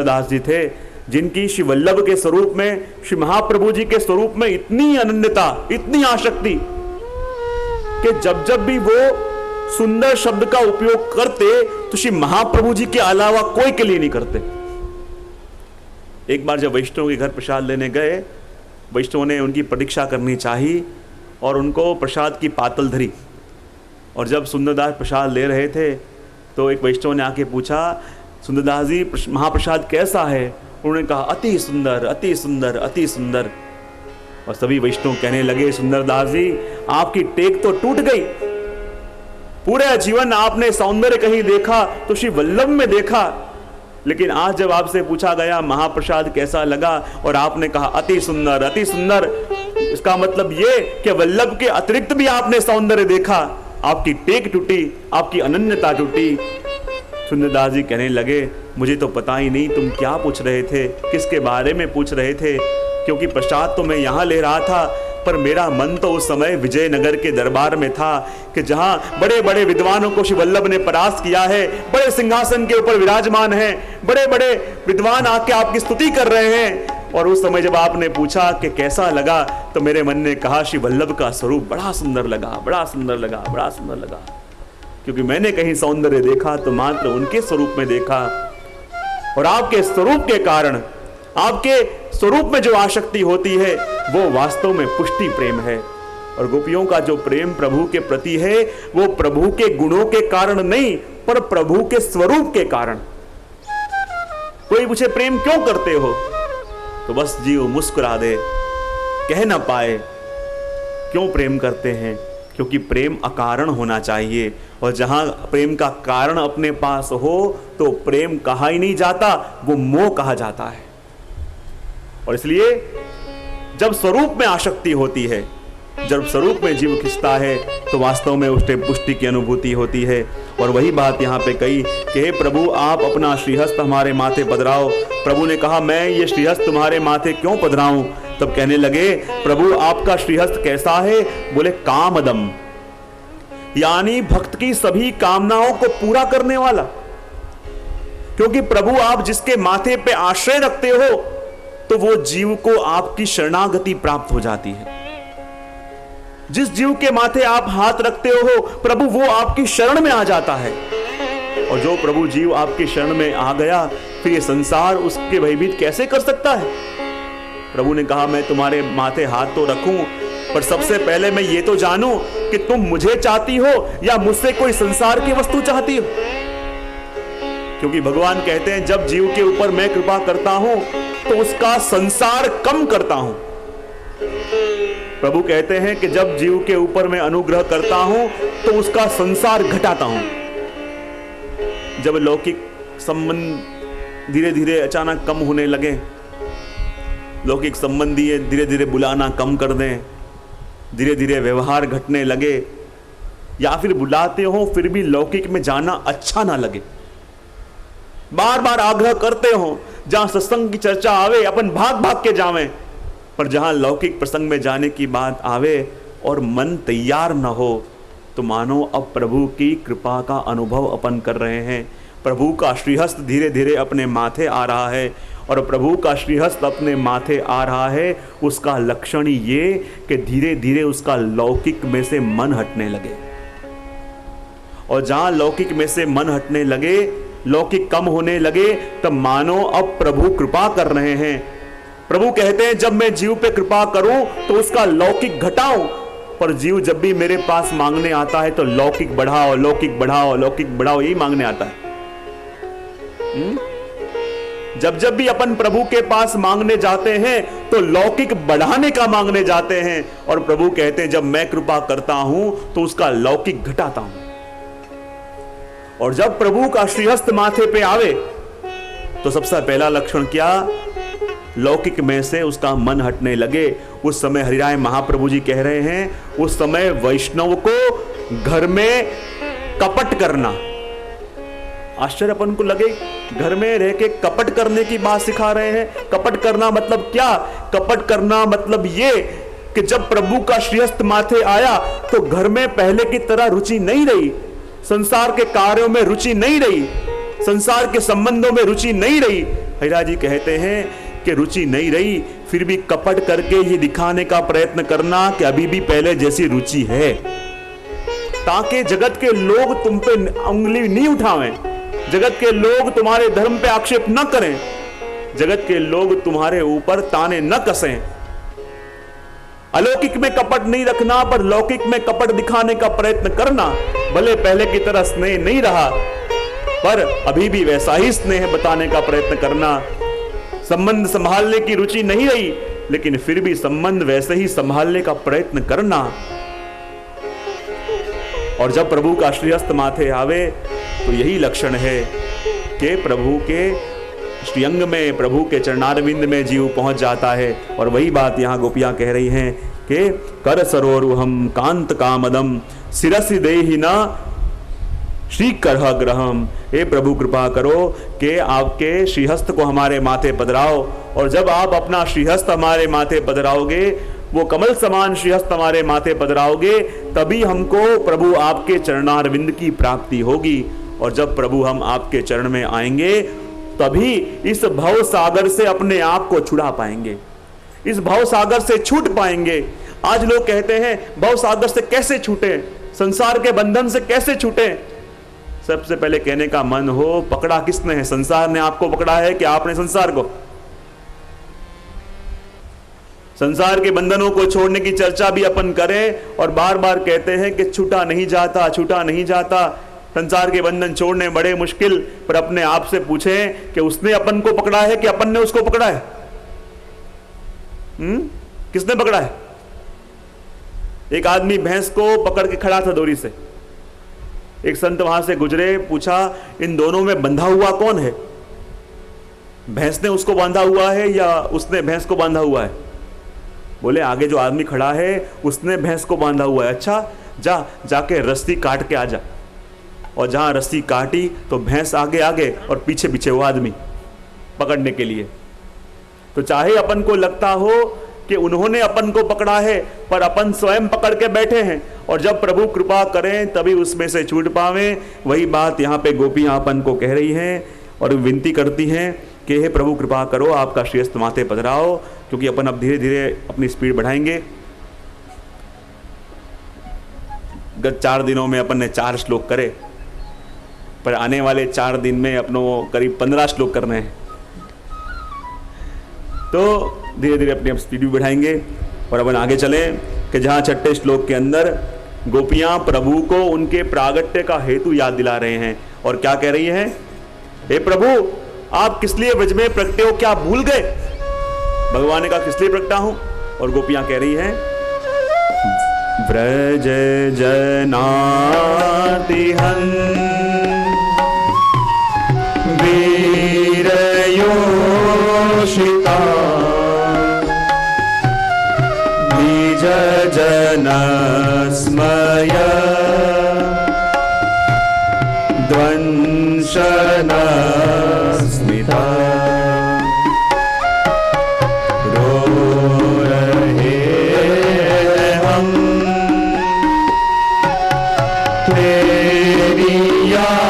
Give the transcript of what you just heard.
दास जी थे जिनकी श्री वल्लभ के स्वरूप में, श्री महाप्रभु जी के स्वरूप में इतनी अनन्यता, इतनी आसक्ति कि जब जब भी वो सुंदर शब्द का उपयोग करते तो श्री महाप्रभु जी के अलावा कोई के लिए नहीं करते। एक बार जब वैष्णव के घर प्रसाद लेने गए, वैष्णव ने उनकी प्रतीक्षा करनी चाहिए और उनको प्रसाद की पातल धरी, और जब सुंदरदास प्रसाद ले रहे थे तो एक वैष्णव ने आके पूछा, सुंदरदास जी महाप्रसाद कैसा है? उन्होंने कहा अति सुंदर, अति सुंदर, अति सुंदर। और सभी वैष्णव कहने लगे, सुंदरदास जी आपकी टेक तो टूट गई, पूरे जीवन आपने सौंदर्य कहीं देखा तो श्री वल्लभ में देखा, लेकिन आज जब आपसे पूछा गया महाप्रसाद कैसा लगा और आपने कहा अति सुंदर, अति सुंदर, इसका मतलब ये कि वल्लभ के अतिरिक्त भी आपने सौंदर्य देखा, आपकी टेक टूटी, आपकी अनन्यता टूटी। सुंदरदास जी कहने लगे, मुझे तो पता ही नहीं तुम क्या पूछ रहे थे, किसके बारे में पूछ रहे थे, क्योंकि प्रसाद तो मैं यहाँ ले रहा था, पर मेरा मन तो उस समय विजयनगर के दरबार में था कि जहाँ बड़े बड़े विद्वानों को श्री वल्लभ ने परास्त किया है, बड़े सिंहासन के ऊपर विराजमान हैं, बड़े बड़े विद्वान आके आपकी स्तुति कर रहे हैं। और उस समय जब आपने पूछा कि कैसा लगा, तो मेरे मन ने कहा श्री वल्लभ का स्वरूप बड़ा सुंदर लगा, बड़ा सुंदर लगा, बड़ा सुंदर लगा, क्योंकि मैंने कहीं सौंदर्य देखा तो मात्र उनके स्वरूप में देखा। और आपके स्वरूप के कारण, आपके स्वरूप में जो आसक्ति होती है वो वास्तव में पुष्टि प्रेम है। और गोपियों का जो प्रेम प्रभु के प्रति है वो प्रभु के गुणों के कारण नहीं, पर प्रभु के स्वरूप के कारण। कोई पूछे प्रेम क्यों करते हो, तो बस जीव मुस्कुरा दे, कह ना पाए क्यों प्रेम करते हैं, क्योंकि प्रेम अकारण होना चाहिए। और जहां प्रेम का कारण अपने पास हो तो प्रेम कहा ही नहीं जाता, वो मोह कहा जाता है। और इसलिए जब स्वरूप में आसक्ति होती है, जब स्वरूप में जीव खिंचता है, तो वास्तव में उससे पुष्टि की अनुभूति होती है। और वही बात यहाँ पे कही कि हे प्रभु आप अपना श्रीहस्त हमारे माथे पधराओ। प्रभु ने कहा मैं ये श्रीहस्त तुम्हारे माथे क्यों पधराऊं? तब कहने लगे, प्रभु आपका श्रीहस्त कैसा है? बोले कामदम, यानी भक्त की सभी कामनाओं को पूरा करने वाला। क्योंकि प्रभु आप जिसके माथे पे आश्रय रखते हो तो वो जीव को आपकी शरणागति प्राप्त हो जाती है। जिस जीव के माथे आप हाथ रखते हो प्रभु वो आपकी शरण में आ जाता है। और जो प्रभु जीव आपकी शरण में आ गया, फिर ये संसार उसके भयभीत कैसे कर सकता है? प्रभु ने कहा मैं तुम्हारे माथे हाथ तो रखूं, पर सबसे पहले मैं ये तो जानूं कि तुम मुझे चाहती हो या मुझसे कोई संसार की वस्तु चाहती हो। क्योंकि भगवान कहते हैं जब जीव के ऊपर मैं कृपा करता हूं तो उसका संसार कम करता हूं। प्रभु कहते हैं कि जब जीव के ऊपर मैं अनुग्रह करता हूं तो उसका संसार घटाता हूं। जब लौकिक संबंध धीरे धीरे अचानक कम होने लगे, लौकिक संबंधी धीरे धीरे बुलाना कम कर दें, धीरे धीरे व्यवहार घटने लगे, या फिर बुलाते हो फिर भी लौकिक में जाना अच्छा ना लगे, बार बार आग्रह करते हो, जहां सत्संग की चर्चा आवे अपन भाग भाग के जावें, पर जहां लौकिक प्रसंग में जाने की बात आवे और मन तैयार न हो, तो मानो अब प्रभु की कृपा का अनुभव अपन कर रहे हैं। प्रभु का श्रीहस्त धीरे धीरे अपने माथे आ रहा है, और प्रभु का श्रीहस्त अपने माथे आ रहा है, उसका लक्षण ये कि धीरे धीरे उसका लौकिक में से मन हटने लगे। और जहां लौकिक में से मन हटने लगे, लौकिक कम होने लगे, तब मानो अब प्रभु कृपा कर रहे हैं। प्रभु कहते हैं जब मैं जीव पे कृपा करूं तो उसका लौकिक घटाऊं, पर जीव जब भी मेरे पास मांगने आता है तो लौकिक बढ़ाओ, लौकिक बढ़ाओ, लौकिक बढ़ाओ, यही मांगने आता है। जब जब भी अपन प्रभु के पास मांगने जाते हैं तो लौकिक बढ़ाने का मांगने जाते हैं, और प्रभु कहते हैं जब मैं कृपा करता हूं तो उसका लौकिक घटाता हूं। और जब प्रभु का श्रीहस्त माथे पे आवे तो सबसे पहला लक्षण क्या? लौकिक में से उसका मन हटने लगे। उस समय हरिराय महाप्रभु जी कह रहे हैं, उस समय वैष्णव को घर में कपट करना। आश्चर्य अपन को लगे, घर में रह के कपट करने की बात सिखा रहे हैं। कपट करना मतलब क्या? कपट करना मतलब ये कि जब प्रभु का श्रीहस्त माथे आया तो घर में पहले की तरह रुचि नहीं रही, संसार के कार्यों में रुचि नहीं रही, संसार के संबंधों में रुचि नहीं रही, हरिराज जी कहते हैं कि रुचि नहीं रही, फिर भी कपट करके ये दिखाने का प्रयत्न करना कि अभी भी पहले जैसी रुचि है, ताकि जगत के लोग तुम पे उंगली नहीं उठावें, जगत के लोग तुम्हारे धर्म पे आक्षेप न करें, जगत के लोग तुम्हारे ऊपर ताने न कसें। अलौकिक में कपट नहीं रखना, पर लौकिक में कपट दिखाने का प्रयत्न करना। भले पहले की तरह स्नेह नहीं रहा, पर अभी भी वैसा ही स्नेह बताने का प्रयत्न करना। संबंध संभालने की रुचि नहीं रही, लेकिन फिर भी संबंध वैसे ही संभालने का प्रयत्न करना। और जब प्रभु का श्रीहस्त माथे आवे तो यही लक्षण है कि प्रभु के श्रीअंग में, प्रभु के चरणारविंद में जीव पहुंच जाता है। और वही बात यहां गोपियां कह रही हैं कि कर सरोरुहम कांत कामदम शिरसि देहि न श्री करह ग्रहम। हे प्रभु कृपा करो कि आपके श्रीहस्त को हमारे माथे पधराओ, और जब आप अपना श्रीहस्त हमारे माथे पधराओगे, वो कमल समान श्रीहस्त हमारे माथे पधराओगे, तभी हमको प्रभु आपके चरणारविंद की प्राप्ति होगी। और जब प्रभु हम आपके चरण में आएंगे, तभी इस भव सागर से अपने आप को छुड़ा पाएंगे, इस भव सागर से छूट पाएंगे। आज लोग कहते हैं भव सागर से कैसे छूटे, संसार के बंधन से कैसे छूटे। सबसे पहले कहने का मन हो, पकड़ा किसने है? संसार ने आपको पकड़ा है कि आपने संसार को? संसार के बंधनों को छोड़ने की चर्चा भी अपन करें और बार बार कहते हैं कि छूटा नहीं जाता, छूटा नहीं जाता। संसार के बंधन छोड़ने बड़े मुश्किल, पर अपने आप से पूछें कि उसने अपन को पकड़ा है कि अपन ने उसको पकड़ा है? किसने पकड़ा है? एक आदमी भैंस को पकड़ के खड़ा था डोरी से। एक संत वहां से गुजरे, पूछा इन दोनों में बंधा हुआ कौन है? भैंस ने उसको बांधा हुआ है या उसने भैंस को बांधा हुआ है? बोले आगे जो आदमी खड़ा है उसने भैंस को बांधा हुआ है। अच्छा, जाके रस्सी काट के आ जा। और जहां रस्सी काटी तो भैंस आगे आगे और पीछे पीछे वो आदमी पकड़ने के लिए। तो चाहे अपन को लगता हो कि उन्होंने अपन को पकड़ा है, पर अपन स्वयं पकड़ के बैठे हैं, और जब प्रभु कृपा करें तभी उसमें से छूट पावे। वही बात यहाँ पे गोपियां अपन को कह रही हैं और विनती करती हैं कि हे प्रभु कृपा करो, आपका श्रीहस्त माथे पधराओ, क्योंकि अपन अब धीरे धीरे अपनी स्पीड बढ़ाएंगे। गत 4 दिनों में अपन ने 4 श्लोक करे, पर आने वाले 4 दिन में अपनों करीब 15 श्लोक करने हैं। तो धीरे धीरे अपनी अब स्पीड भी बढ़ाएंगे और अपन आगे चलें कि जहाँ 6ठे श्लोक के अंदर गोपियां प्रभु को उनके प्रागट्य का हेतु याद दिला रहे हैं। और क्या कह रही हैं? हे प्रभु, आप किस लिए ब्रज में प्रगटे हो? क्या भूल गए? भगवान ने कहा किस लिए प्रगटा हूं? और गोपियां कह रही हैं ब्रज जनातिहं वीरयोषिता निज जनस्मय द्वंशन स्मिता रो रहे हम तेरी याद